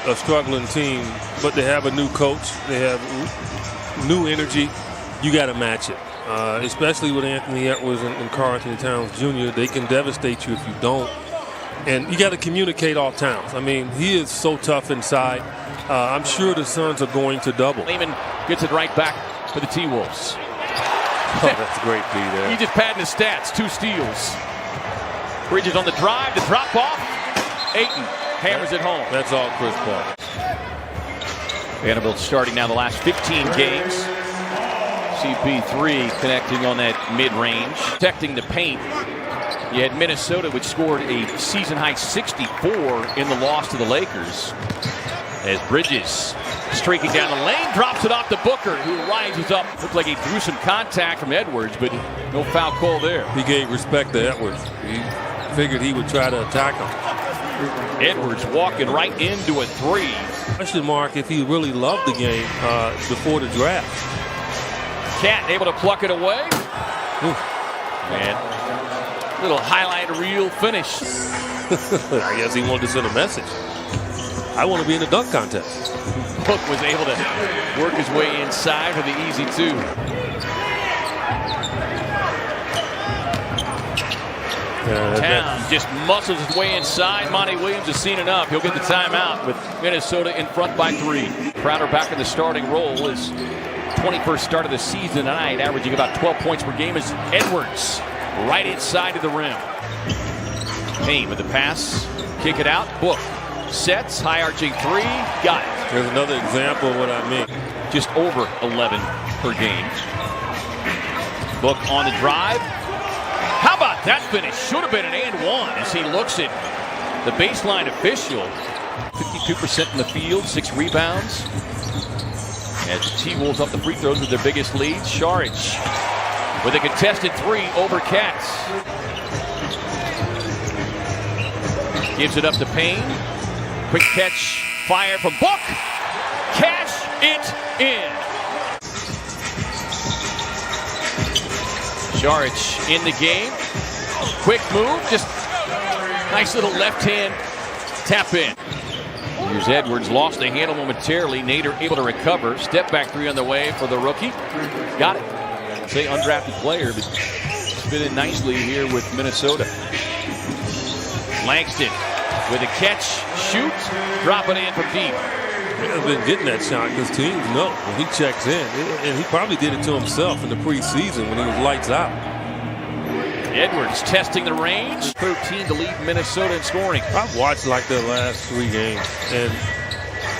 a struggling team, but they have a new coach. They have new energy. You got to match it, especially with Anthony Edwards and Carlton Towns Jr. They can devastate you if you don't. And you got to communicate all Towns. I mean, he is so tough inside. I'm sure the Suns are going to double. Lehman gets it right back for the T-Wolves. Oh, that's a great B there. He just padding his stats. 2 steals. Bridges on the drive, the drop off. Ayton hammers it home. That's all Chris Paul. Vanderbilt starting now the last 15 games. CP3 connecting on that mid-range. Protecting the paint. You had Minnesota, which scored a season-high 64 in the loss to the Lakers. As Bridges streaking down the lane, drops it off to Booker, who rises up. Looked like he drew some contact from Edwards, but no foul call there. He gave respect to Edwards. He figured he would try to attack him. Edwards walking right into a 3. Question mark if he really loved the game before the draft. Cat able to pluck it away. Oof. And little highlight reel finish. I guess he wanted to send a message. I want to be in the dunk contest. Book was able to work his way inside for the easy 2. Towns just muscles his way inside. Monty Williams has seen enough. He'll get the timeout with Minnesota in front by 3. Crowder back in the starting role. His 21st start of the season tonight, averaging about 12 points per game, is Edwards right inside of the rim. Payne with the pass. Kick it out. Book sets. High arching 3. Got it. There's another example of what I mean. Just over 11 per game. Book on the drive. How about that finish? Should have been an and 1 as he looks at the baseline official. 52% in the field, 6 rebounds. As the T-Wolves up the free throws with their biggest lead. Saric with a contested 3 over Katz. Gives it up to Payne. Quick catch, fire from Book. Cash it in. Saric in the game. Quick move, just nice little left hand tap in. Here's Edwards, lost the handle momentarily. Nader able to recover. Step back 3 on the way for the rookie. Got it. Say undrafted player, but fit in nicely here with Minnesota. Langston with a catch, shoot, drop it in from deep. He has been getting that shot because teams know when he checks in. And he probably did it to himself in the preseason when he was lights out. Edwards testing the range. 13 to lead Minnesota in scoring. I've watched like the last 3 games, and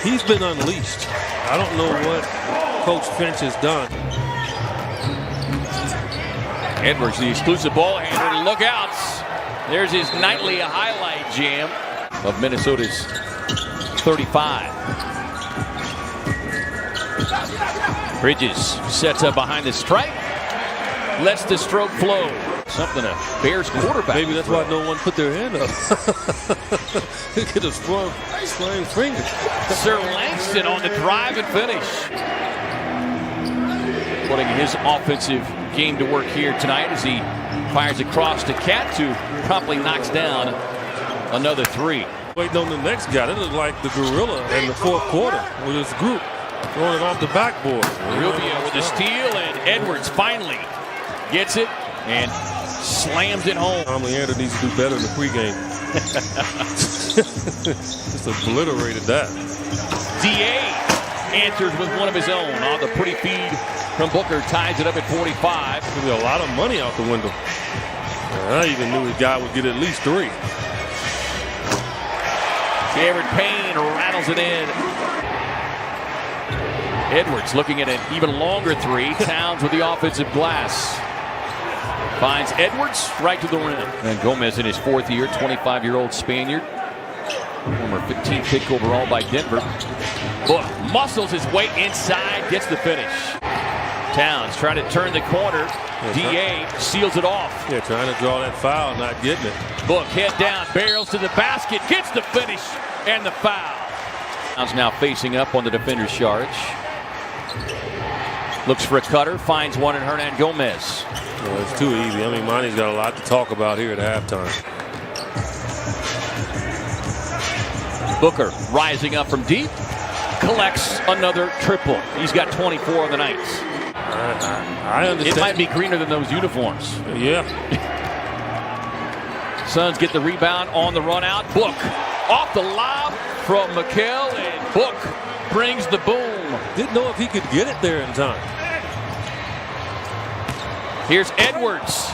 he's been unleashed. I don't know what Coach Finch has done. Edwards, the exclusive ball handler. Look out. There's his nightly highlight jam of Minnesota's 35. Bridges sets up behind the stripe. Lets the stroke flow. Something a Bears quarterback. Maybe that's why no one put their hand up. He could have sprung fingers. Sir Langston on the drive and finish. Putting his offensive game to work here tonight as he fires across to Cat, who promptly knocks down another 3. Waiting on the next guy. That looked like the gorilla in the 4th quarter with his group throwing it off the backboard. Rubio with the steal, and Edwards finally gets it and slams it home. Tommy Anderson needs to do better in the pregame. Just obliterated that. DA answers with one of his own on the pretty feed from Booker. Ties it up at 45. There'll be a lot of money out the window. I even knew his guy would get at least 3. Jared Payne rattles it in. Edwards looking at an even longer 3. Towns with the offensive glass. Finds Edwards right to the rim. And Gomez in his 4th year, 25-year-old Spaniard. Former 15th pick overall by Denver. Book muscles his way inside, gets the finish. Towns trying to turn the corner. DA seals it off. Yeah, trying to draw that foul, not getting it. Book head down, barrels to the basket, gets the finish and the foul. Towns now facing up on the defender, Saric. Looks for a cutter, finds one in Hernan Gomez. Well, it's too easy. I mean, Monty's got a lot to talk about here at halftime. Booker rising up from deep, collects another triple. He's got 24 on the night. I understand. It might be greener than those uniforms. Yeah. Suns get the rebound on the run out. Book off the lob from Mikal, and Book brings the boom. Didn't know if he could get it there in time. Here's Edwards.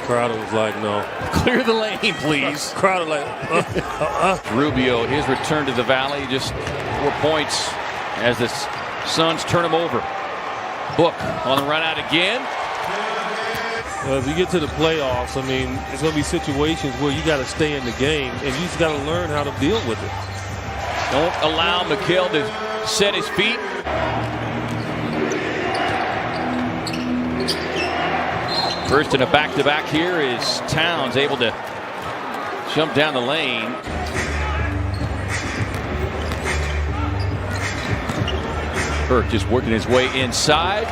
Crowder was like, no. Clear the lane, please. Crowder like, Rubio, his return to the Valley, just 4 points as the Suns turn him over. Book on the run out again. If you get to the playoffs, I mean, it's going to be situations where you got to stay in the game, and you just got to learn how to deal with it. Don't allow Mikal to set his feet. First in a back-to-back here is Towns, able to jump down the lane. Burke just working his way inside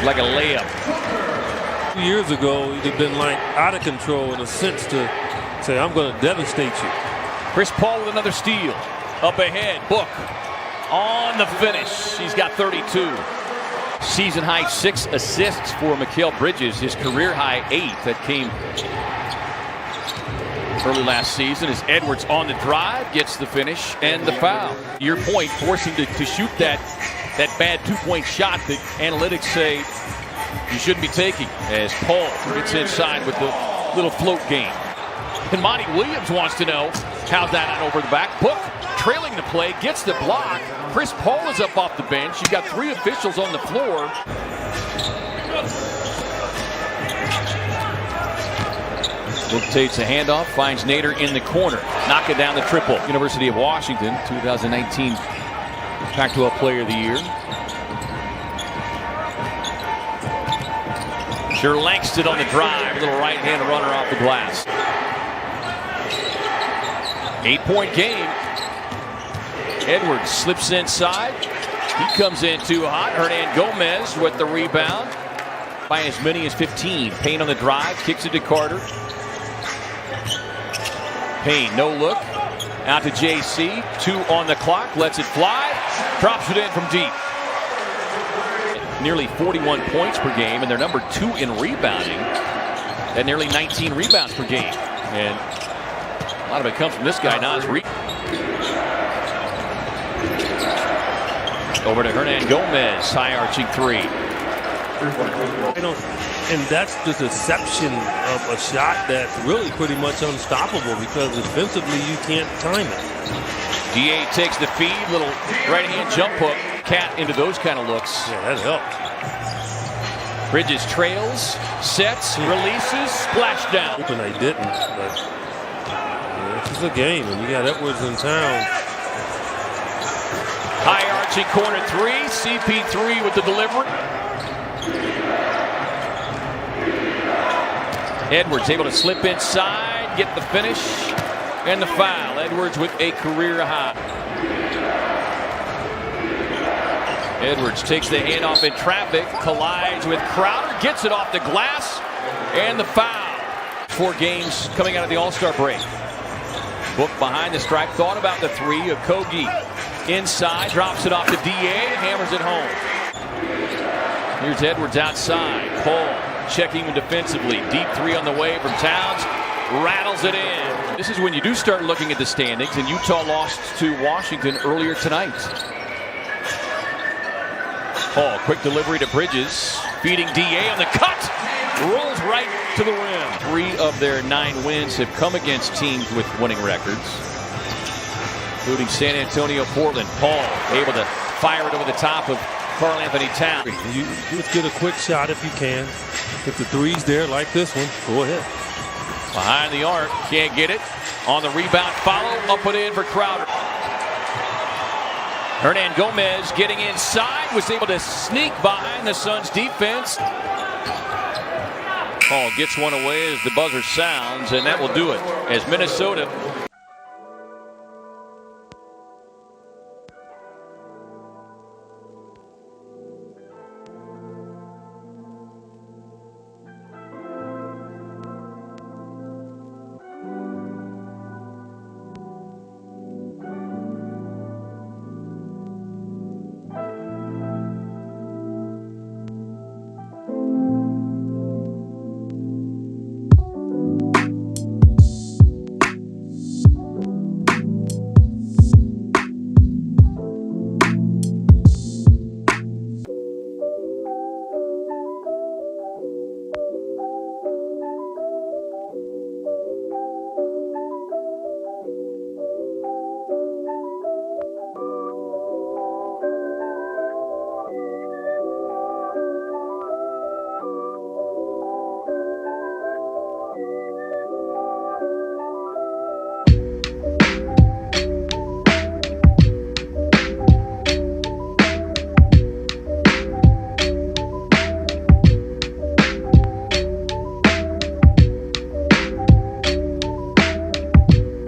like a layup. 2 years ago, he'd have been like out of control in a sense to say, I'm going to devastate you. Chris Paul with another steal. Up ahead, Book on the finish. He's got 32. Season high 6 assists for Mikal Bridges. His career high 8 that came early last season. As Edwards on the drive gets the finish and the foul. Your point, forcing to shoot that bad 2-point shot that analytics say you shouldn't be taking, as Paul gets inside with the little float game. And Monty Williams wants to know, how's that out over the back? Book trailing the play, gets the block. Chris Paul is up off the bench. You've got 3 officials on the floor. Book takes a handoff, finds Nader in the corner. Knocking down the triple. University of Washington, 2019 Pac-12 Player of the Year. Sure Langston on the drive. A little right-hand runner off the glass. 8-point game. Edwards slips inside. He comes in too hot. Hernangomez with the rebound by as many as 15. Payne on the drive. Kicks it to Carter. Payne, no look. Out to JC. 2 on the clock. Lets it fly. Drops it in from deep. Nearly 41 points per game, and they're number 2 in rebounding at nearly 19 rebounds per game. And a lot of it comes from this guy, Naz Reid. Over to Hernangomez, high arching 3. And that's the deception of a shot that's really pretty much unstoppable because defensively you can't time it. DA takes the feed, little right-hand jump hook. Cat into those kind of looks. Yeah, that helped. Bridges trails, sets, releases, splash down. And they didn't, but yeah, this is a game, and you got Edwards in town. High arching corner 3, CP3 with the delivery. Edwards able to slip inside, get the finish, and the foul. Edwards with a career high. Edwards takes the handoff in traffic, collides with Crowder, gets it off the glass, and the foul. 4 games coming out of the All-Star break. Book behind the stripe, thought about the 3. Okogie inside, drops it off to DA, hammers it home. Here's Edwards outside. Paul checking him defensively. Deep 3 on the way from Towns, rattles it in. This is when you do start looking at the standings, and Utah lost to Washington earlier tonight. Paul, quick delivery to Bridges, feeding DA on the cut, rolls right to the rim. 3 of their 9 wins have come against teams with winning records, including San Antonio, Portland. Paul able to fire it over the top of Karl Anthony Towns. You just get a quick shot if you can. If the 3's there like this one, go ahead. Behind the arc, can't get it. On the rebound, follow, up and in for Crowder. Hernangomez getting inside, was able to sneak behind the Suns defense. Paul gets one away as the buzzer sounds, and that will do it as Minnesota